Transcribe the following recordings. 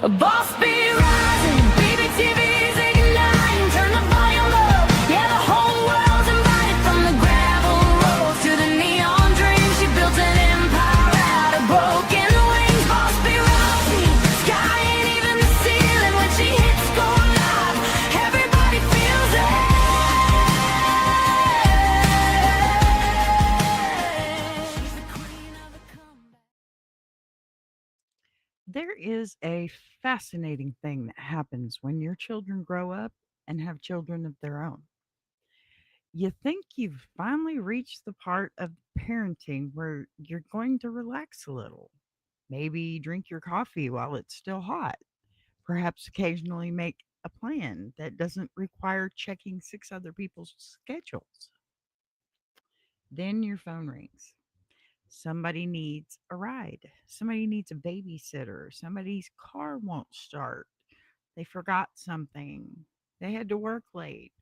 A boss be rising, baby TV's igniting, turn the volume up, yeah the whole world's invited. From the gravel roads to the neon dreams, she built an empire out of broken wings. Boss be rising, sky ain't even the ceiling when she hits go live, everybody feels it. She's the queen of the comeback. There is a fascinating thing that happens when your children grow up and have children of their own. You think you've finally reached the part of parenting where you're going to relax a little. Maybe drink your coffee while it's still hot. Perhaps occasionally make a plan that doesn't require checking six other people's schedules. Then your phone rings. Somebody needs a ride. Somebody needs a babysitter. Somebody's car won't start. They forgot something. They had to work late.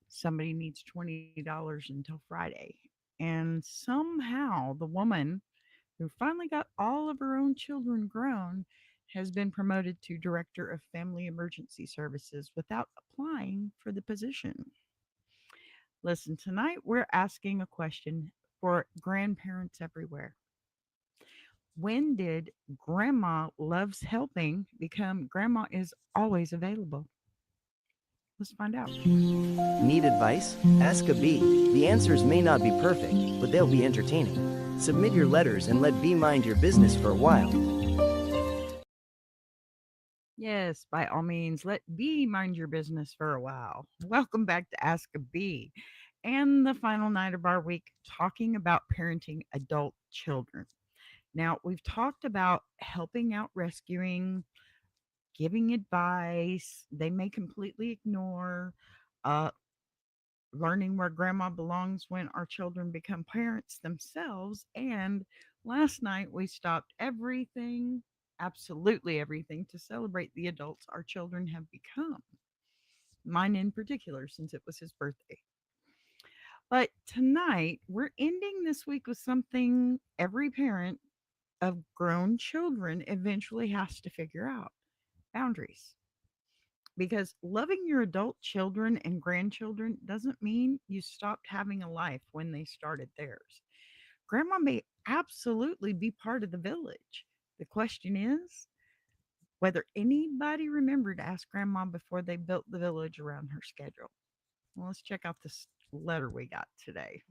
Somebody needs $20 until Friday. And somehow the woman who finally got all of her own children grown has been promoted to director of family emergency services without applying for the position. Listen, tonight we're asking a question for grandparents everywhere. When did grandma loves helping become grandma is always available? Let's find out. Need advice? Ask a bee. The answers may not be perfect, but they'll be entertaining. Submit your letters and let Bee mind your business for a while. Yes, by all means, let B mind your business for a while. Welcome back to Ask a Bee and the final night of our week talking about parenting adult children. Now, we've talked about helping out rescuing, giving advice, they may completely ignore, uh, learning where grandma belongs when our children become parents themselves. And last night we stopped everything, absolutely everything, to celebrate the adults our children have become. Mine in particular, since it was his birthday. But tonight we're ending this week with something every parent of grown children eventually has to figure out: boundaries. Because loving your adult children and grandchildren doesn't mean you stopped having a life when they started theirs. Grandma may absolutely be part of the village. The question is whether anybody remembered to ask Grandma before they built the village around her schedule. Well, let's check out this letter we got today.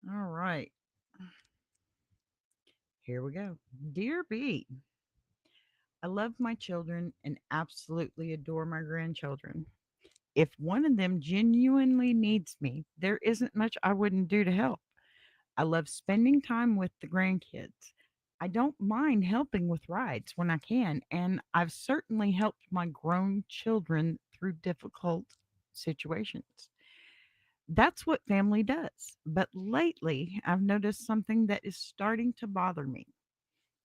All right, here we go. Dear B, I love my children and absolutely adore my grandchildren. If one of them genuinely needs me, there isn't much I wouldn't do to help. I love spending time with the grandkids. I don't mind helping with rides when I can, and I've certainly helped my grown children through difficult situations. That's what family does. But lately, I've noticed something that is starting to bother me.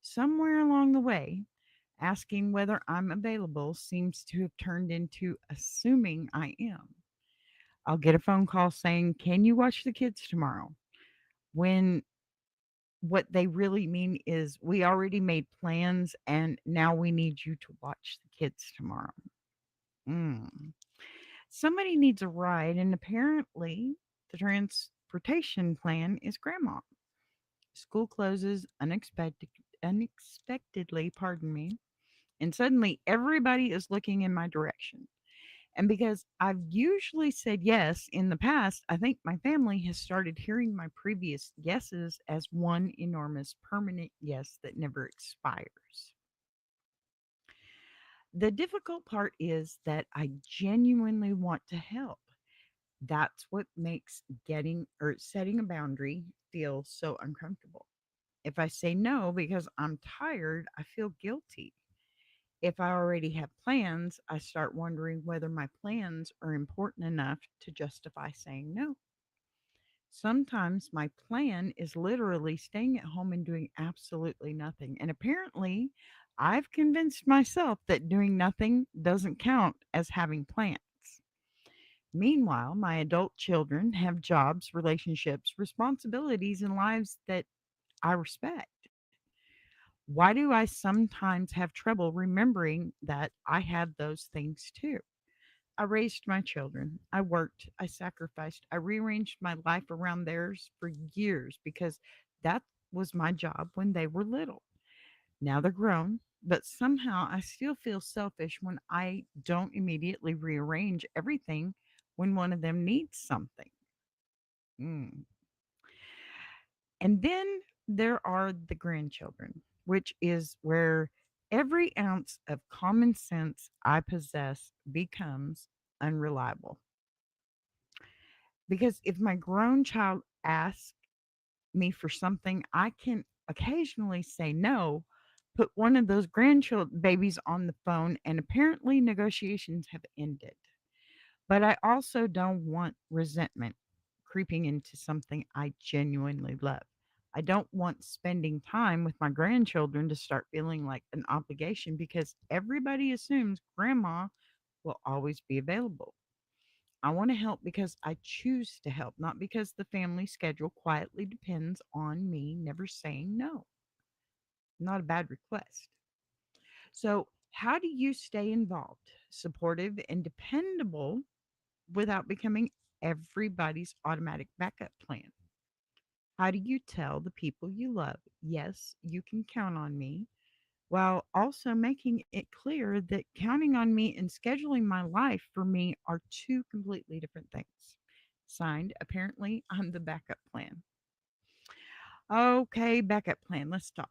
Somewhere along the way, asking whether I'm available seems to have turned into assuming I am. I'll get a phone call saying, "Can you watch the kids tomorrow?" When what they really mean is, "We already made plans and now we need you to watch the kids tomorrow." Mm. Somebody needs a ride, and apparently the transportation plan is grandma. School closes unexpectedly, pardon me, and suddenly everybody is looking in my direction. And because I've usually said yes in the past, I think my family has started hearing my previous yeses as one enormous permanent yes that never expires. The difficult part is that I genuinely want to help. That's what makes getting or setting a boundary feel so uncomfortable. If I say no because I'm tired, I feel guilty. If I already have plans, I start wondering whether my plans are important enough to justify saying no. Sometimes my plan is literally staying at home and doing absolutely nothing. And apparently, I've convinced myself that doing nothing doesn't count as having plans. Meanwhile, my adult children have jobs, relationships, responsibilities, and lives that I respect. Why do I sometimes have trouble remembering that I had those things too? I raised my children. I worked. I sacrificed. I rearranged my life around theirs for years because that was my job when they were little. Now they're grown, but somehow I still feel selfish when I don't immediately rearrange everything when one of them needs something. Mm. And then there are the grandchildren, which is where every ounce of common sense I possess becomes unreliable. Because if my grown child asks me for something, I can occasionally say no, put one of those grandchildren babies on the phone, and apparently negotiations have ended. But I also don't want resentment creeping into something I genuinely love. I don't want spending time with my grandchildren to start feeling like an obligation because everybody assumes grandma will always be available. I want to help because I choose to help, not because the family schedule quietly depends on me never saying no. Not a bad request. So, how do you stay involved, supportive, and dependable without becoming everybody's automatic backup plan? How do you tell the people you love, yes, you can count on me, while also making it clear that counting on me and scheduling my life for me are two completely different things? Signed, apparently, I'm the backup plan. Okay, backup plan. Let's talk.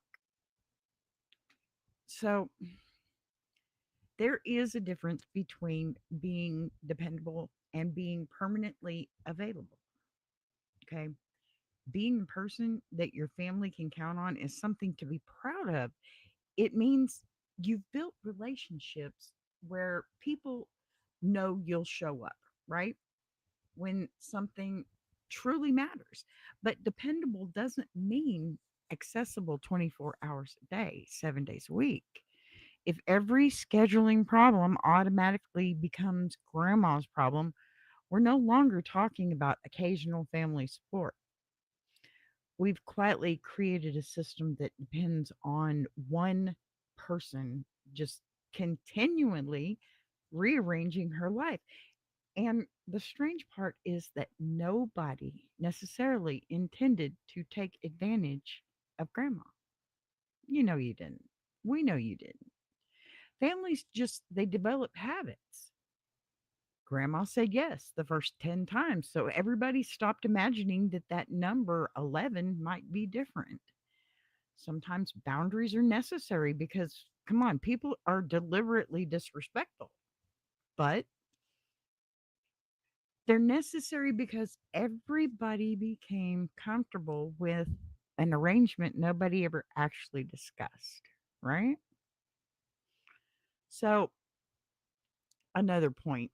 So, there is a difference between being dependable and being permanently available. Okay. Being a person that your family can count on is something to be proud of. It means you've built relationships where people know you'll show up, right? When something truly matters. But dependable doesn't mean accessible 24 hours a day, 7 days a week. If every scheduling problem automatically becomes grandma's problem, we're no longer talking about occasional family support. We've quietly created a system that depends on one person just continually rearranging her life. And the strange part is that nobody necessarily intended to take advantage of grandma. You know you didn't. We know you didn't. Families just they develop habits. Grandma said yes the first 10 times, so everybody stopped imagining that that number 11 might be different. Sometimes boundaries are necessary because, come on, people are deliberately disrespectful, but they're necessary because everybody became comfortable with an arrangement nobody ever actually discussed, right? So, another point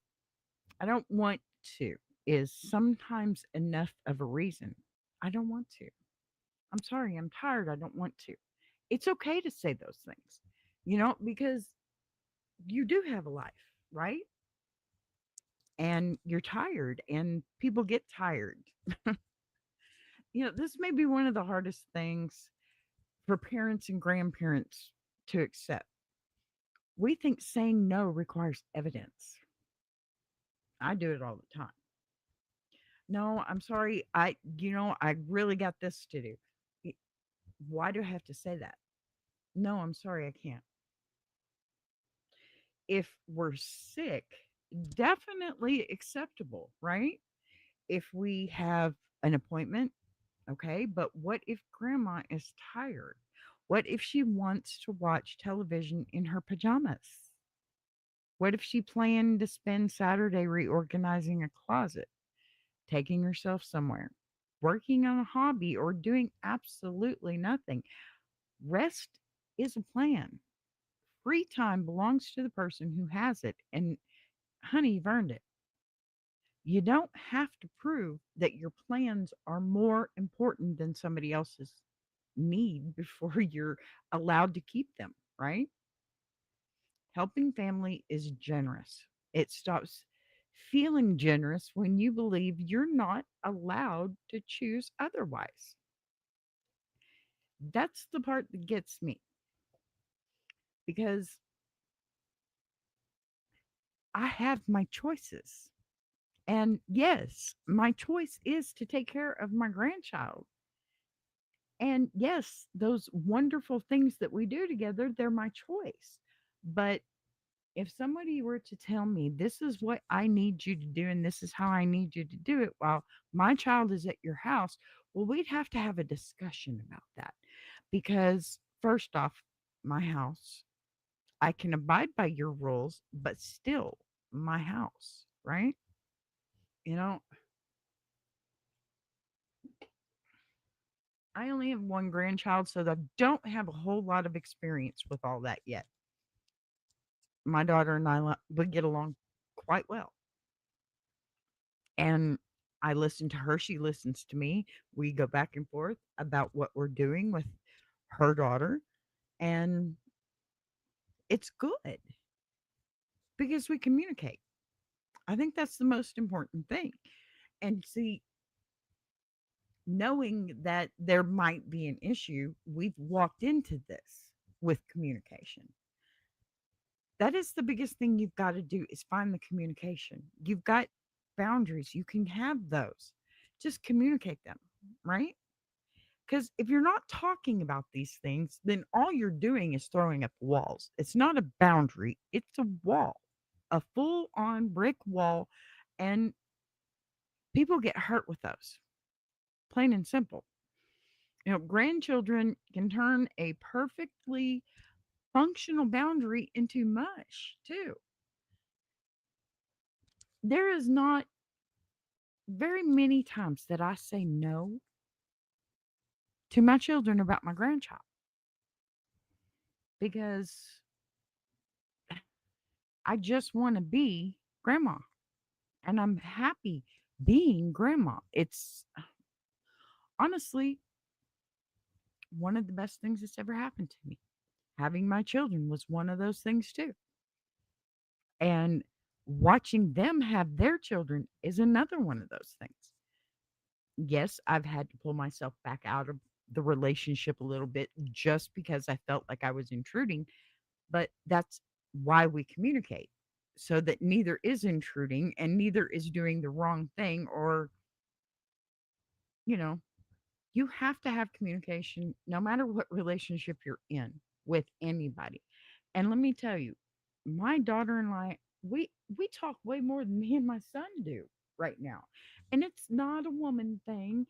I don't want to is sometimes enough of a reason. I don't want to. I'm sorry, I'm tired. I don't want to. It's okay to say those things, because you do have a life, right? And you're tired, and people get tired. This may be one of the hardest things for parents and grandparents to accept. We think saying no requires evidence. I do it all the time. No, I'm sorry. I really got this to do. Y- Why do I have to say that? No, I'm sorry. I can't. If we're sick, definitely acceptable, right? If we have an appointment, okay. But what if grandma is tired? What if she wants to watch television in her pajamas? What if she planned to spend Saturday reorganizing a closet, taking herself somewhere, working on a hobby, or doing absolutely nothing? Rest is a plan. Free time belongs to the person who has it. And honey, you've earned it. You don't have to prove that your plans are more important than somebody else's need before you're allowed to keep them, right? Helping family is generous. It stops feeling generous when you believe you're not allowed to choose otherwise. That's the part that gets me. because I have my choices. And yes, my choice is to take care of my grandchild. And yes, those wonderful things that we do together, they're my choice. But if somebody were to tell me, this is what I need you to do, and this is how I need you to do it while my child is at your house, well, we'd have to have a discussion about that. Because, first off, my house, I can abide by your rules, but still my house, right? You know, I only have one grandchild, so I don't have a whole lot of experience with all that yet. My daughter and I would get along quite well. And I listen to her, she listens to me. We go back and forth about what we're doing with her daughter, and it's good because we communicate. I think that's the most important thing. And see, knowing that there might be an issue, we've walked into this with communication. That is the biggest thing you've got to do is find the communication. You've got boundaries, you can have those. Just communicate them, right? Because if you're not talking about these things, then all you're doing is throwing up walls. It's not a boundary, it's a wall, a full on brick wall. And people get hurt with those, plain and simple. Grandchildren can turn a perfectly functional boundary into mush, too. There is not very many times that I say no to my children about my grandchild because I just want to be grandma. And I'm happy being grandma. It's honestly one of the best things that's ever happened to me. Having my children was one of those things too. And watching them have their children is another one of those things. Yes, I've had to pull myself back out of the relationship a little bit just because I felt like I was intruding, but that's why we communicate so that neither is intruding and neither is doing the wrong thing or, you know, you have to have communication no matter what relationship you're in with anybody. And let me tell you, my daughter and I, we talk way more than me and my son do right now. And it's not a woman thing.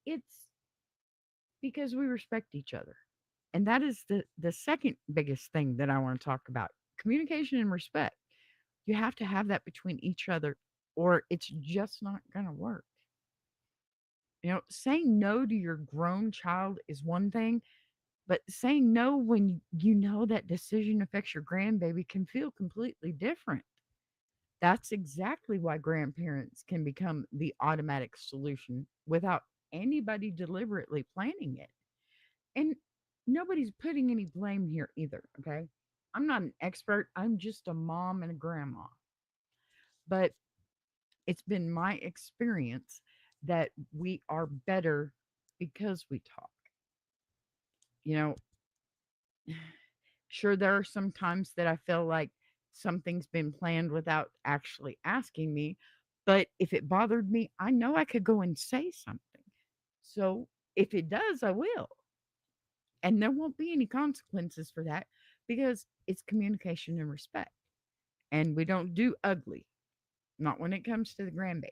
It's because we respect each other. And that is the second biggest thing that I want to talk about. Communication and respect. You have to have that between each other or it's just not going to work. Saying no to your grown child is one thing, but saying no when you know that decision affects your grandbaby can feel completely different. That's exactly why grandparents can become the automatic solution without anybody deliberately planning it. And nobody's putting any blame here either, okay? I'm not an expert, I'm just a mom and a grandma. But it's been my experience that we are better because we talk. You know, sure, there are some times that I feel like something's been planned without actually asking me, but if it bothered me, I know I could go and say something. So if it does, I will. And there won't be any consequences for that because it's communication and respect. And we don't do ugly, not when it comes to the grandbaby.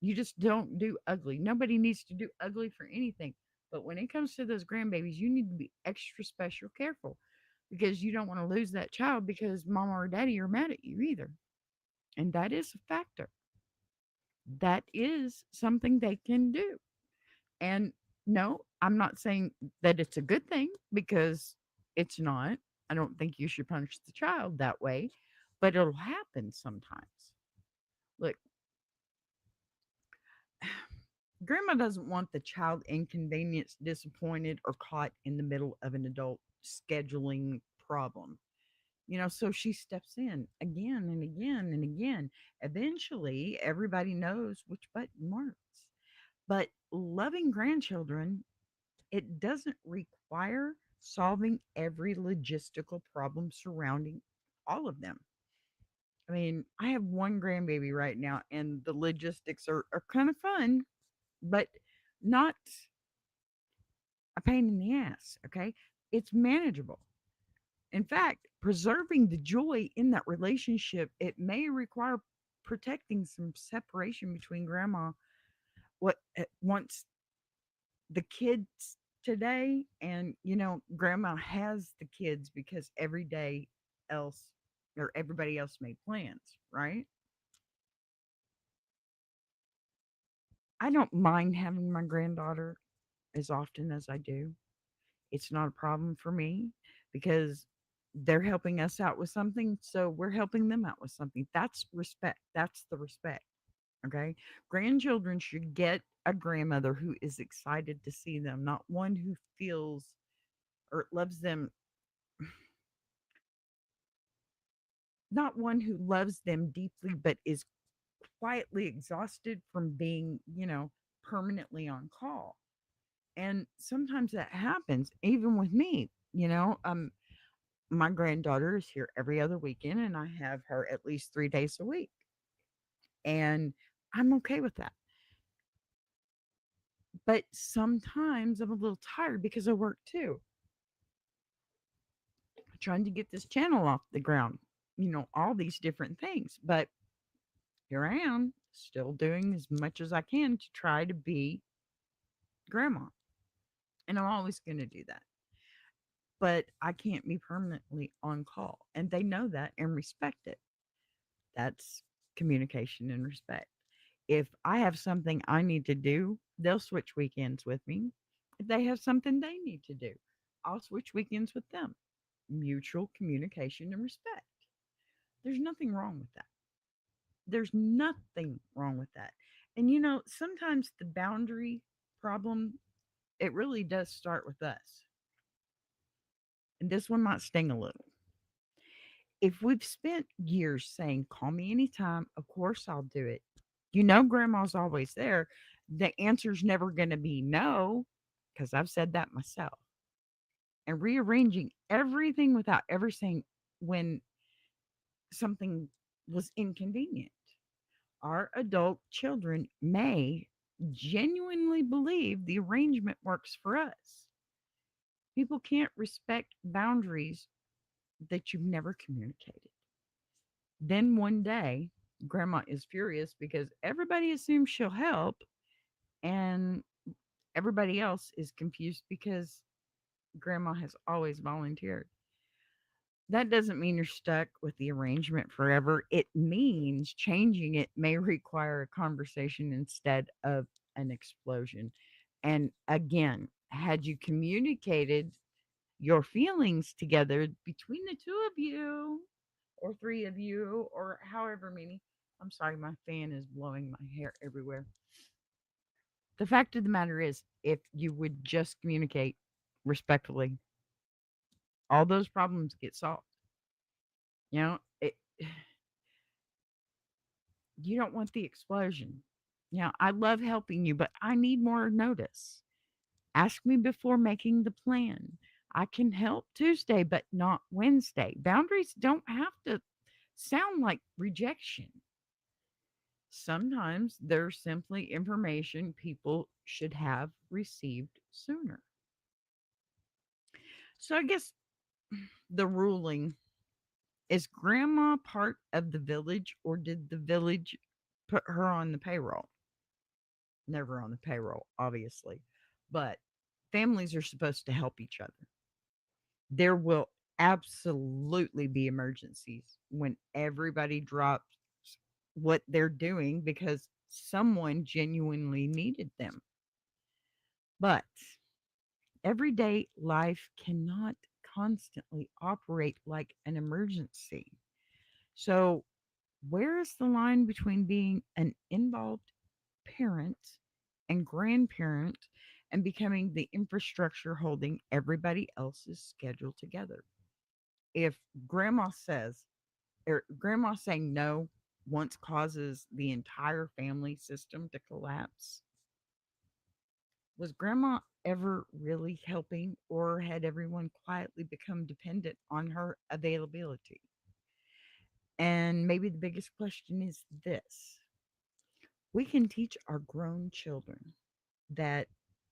You just don't do ugly. Nobody needs to do ugly for anything. But when it comes to those grandbabies, you need to be extra special careful because you don't want to lose that child because mama or daddy are mad at you either. And that is a factor. That is something they can do. And no, I'm not saying that it's a good thing because it's not. I don't think you should punish the child that way, but it'll happen sometimes. Look, grandma doesn't want the child inconvenienced, disappointed, or caught in the middle of an adult scheduling problem. So she steps in again and again and again. Eventually, everybody knows which button works. But loving grandchildren, it doesn't require solving every logistical problem surrounding all of them. I mean, I have one grandbaby right now, and the logistics are kind of fun, but not a pain in the ass. Okay. It's manageable. In fact, preserving the joy in that relationship, it may require protecting some separation between grandma, what wants the kids today, and grandma has the kids because every day else or everybody else made plans, right? I don't mind having my granddaughter as often as I do. It's not a problem for me because they're helping us out with something, so we're helping them out with something. That's respect. That's the respect. Okay. Grandchildren should get a grandmother who is excited to see them, not one who feels or loves them, not one who loves them deeply, but is quietly exhausted from being, permanently on call. And sometimes that happens even with me, my granddaughter is here every other weekend and I have her at least 3 days a week. And I'm okay with that. But sometimes I'm a little tired because I work too, trying to get this channel off the ground, all these different things. But here I am, still doing as much as I can to try to be grandma. And I'm always going to do that. But I can't be permanently on call. And they know that and respect it. That's communication and respect. If I have something I need to do, they'll switch weekends with me. If they have something they need to do, I'll switch weekends with them. Mutual communication and respect. There's nothing wrong with that. There's nothing wrong with that. And sometimes the boundary problem, it really does start with us. And this one might sting a little. If we've spent years saying, call me anytime, of course I'll do it. Grandma's always there. The answer's never going to be no, because I've said that myself. And rearranging everything without ever saying when something was inconvenient. Our adult children may genuinely believe the arrangement works for us. People can't respect boundaries that you've never communicated. Then one day, grandma is furious because everybody assumes she'll help and everybody else is confused because grandma has always volunteered. That doesn't mean you're stuck with the arrangement forever. It means changing it may require a conversation instead of an explosion. And again, had you communicated your feelings together between the two of you, or three of you, or however many. I'm sorry, my fan is blowing my hair everywhere. The fact of the matter is, if you would just communicate respectfully, all those problems get solved. It, you don't want the explosion. I love helping you, but I need more notice. Ask me before making the plan. I can help Tuesday, but not Wednesday. Boundaries don't have to sound like rejection. Sometimes they're simply information people should have received sooner. So I guess the ruling is grandma part of the village or did the village put her on the payroll? Never on the payroll, obviously. But families are supposed to help each other. There will absolutely be emergencies when everybody drops what they're doing because someone genuinely needed them. But everyday life cannot constantly operate like an emergency. So, where is the line between being an involved parent and grandparent and becoming the infrastructure holding everybody else's schedule together? If grandma says, or grandma saying no once causes the entire family system to collapse, was grandma ever really helping, or had everyone quietly become dependent on her availability? And maybe the biggest question is this: we can teach our grown children that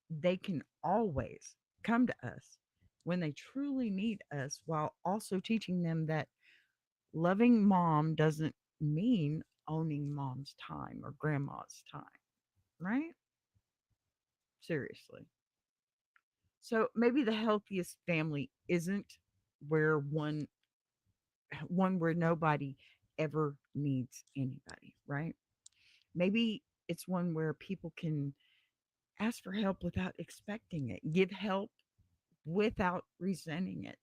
they can always come to us when they truly need us, while also teaching them that loving mom doesn't mean owning mom's time or grandma's time, right? Seriously. So maybe the healthiest family isn't where one where nobody ever needs anybody, right? Maybe it's one where people can ask for help without expecting it, give help without resenting it,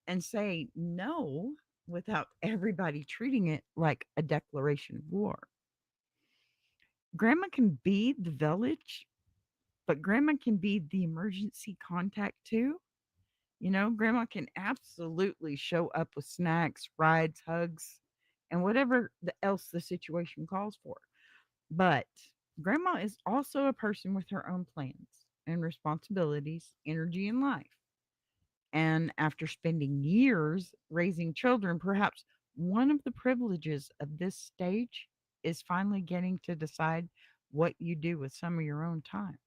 and say no without everybody treating it like a declaration of war. Grandma can be the village, but grandma can be the emergency contact too. Grandma can absolutely show up with snacks, rides, hugs, and whatever else the situation calls for. But grandma is also a person with her own plans and responsibilities, energy, and life. And after spending years raising children, perhaps one of the privileges of this stage is finally getting to decide what you do with some of your own time.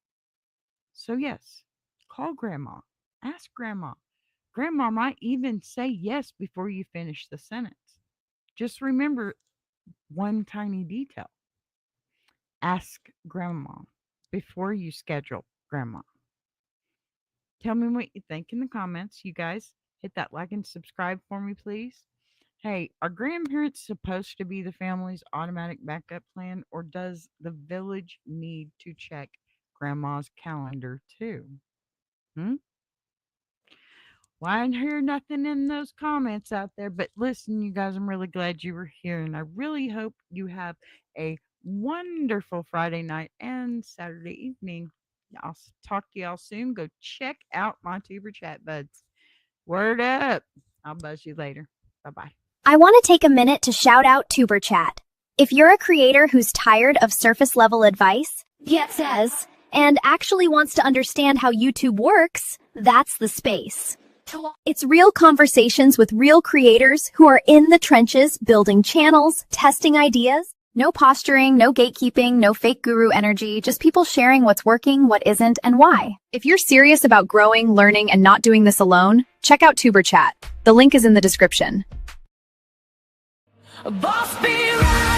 So, yes, call grandma, ask grandma. Grandma might even say yes before you finish the sentence. Just remember one tiny detail: ask grandma before you schedule grandma. Tell me what you think in the comments. You guys, hit that like and subscribe for me, please. Hey, are grandparents supposed to be the family's automatic backup plan, or does the village need to check grandma's calendar too? Hmm? Well, I didn't hear nothing in those comments out there, but listen, you guys, I'm really glad you were here, and I really hope you have a wonderful Friday night and Saturday evening. I'll talk to y'all soon. Go check out my Tuber chat buds. Word up. I'll buzz you later. Bye bye. I want to take a minute to shout out TuberChat. If you're a creator who's tired of surface level advice, yet says, and actually wants to understand how YouTube works, that's the space. It's real conversations with real creators who are in the trenches building channels, testing ideas. No posturing, no gatekeeping, no fake guru energy, just people sharing what's working, what isn't, and why. If you're serious about growing, learning, and not doing this alone, check out TuberChat. The link is in the description. Boss be right.